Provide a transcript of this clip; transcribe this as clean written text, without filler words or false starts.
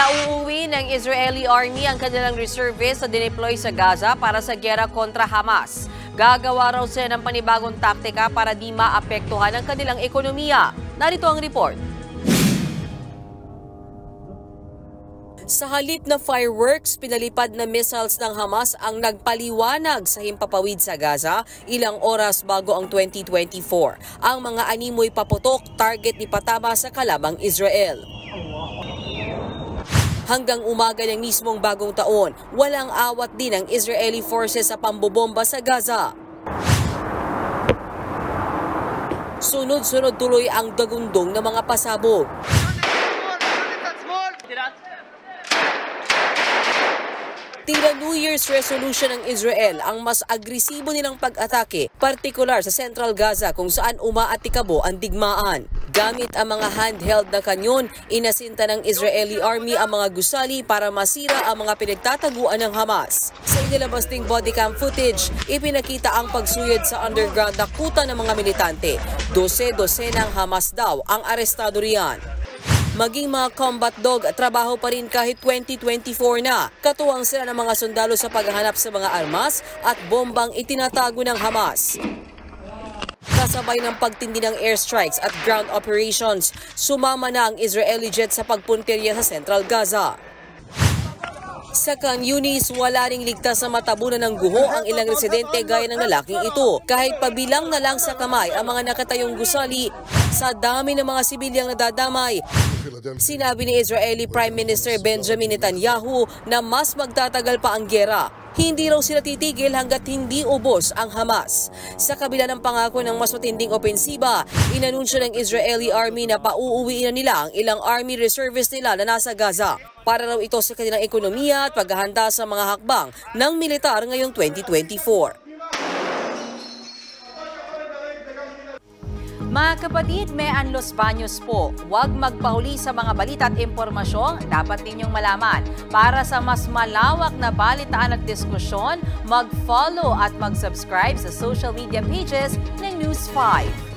Pinauuwi ng Israeli Army ang kanilang reservists na dineploy sa Gaza para sa giyera kontra Hamas. Gagawa raw sila ng panibagong taktika para di maapektuhan ang kanilang ekonomiya. Narito ang report. Sa halip na fireworks, pinalipad na missiles ng Hamas ang nagpaliwanag sa himpapawid sa Gaza ilang oras bago ang 2024. Ang mga animoy paputok, target ni patama sa kalabang Israel. Hanggang umaga ng mismong bagong taon, walang awat din ang Israeli forces sa pambobomba sa Gaza. Sunod-sunod tuloy ang dagundong ng mga pasabog. Tila New Year's resolution ng Israel ang mas agresibo nilang pag-atake, partikular sa Central Gaza kung saan umaatikabo ang digmaan. Gamit ang mga handheld na kanyon, inasinta ng Israeli Army ang mga gusali para masira ang mga pinagtataguan ng Hamas. Sa inilabas ding bodycam footage, ipinakita ang pagsuyod sa underground na kuta ng mga militante. 12 ng Hamas daw ang arestado riyan. Maging mga combat dog at trabaho pa rin kahit 2024 na. Katuwang sila ng mga sundalo sa paghahanap sa mga armas at bombang itinatago ng Hamas. Kasabay ng pagtindi ng airstrikes at ground operations, sumama na ang Israeli jet sa pagpuntirya sa Central Gaza. Sa Khan Yunis, wala ring ligtas na matabunan ng guho ang ilang residente gaya ng lalaking ito. Kahit pabilang na lang sa kamay ang mga nakatayong gusali, sa dami ng mga sibilyang nadadamay, sinabi ni Israeli Prime Minister Benjamin Netanyahu na mas magtatagal pa ang giyera. Hindi raw sila titigil hanggat hindi ubos ang Hamas. Sa kabila ng pangako ng mas matinding opensiba, inanunsyo ng Israeli Army na pauuwiin na nila ang ilang army reservists nila na nasa Gaza. Para raw ito sa kanilang ekonomiya at paghahanda sa mga hakbang ng militar ngayong 2024. Mga kapatid, Mean Los Baños po. Huwag magpahuli sa mga balita at impormasyong dapat ninyong malaman. Para sa mas malawak na balitaan at diskusyon, mag-follow at mag-subscribe sa social media pages ng News 5.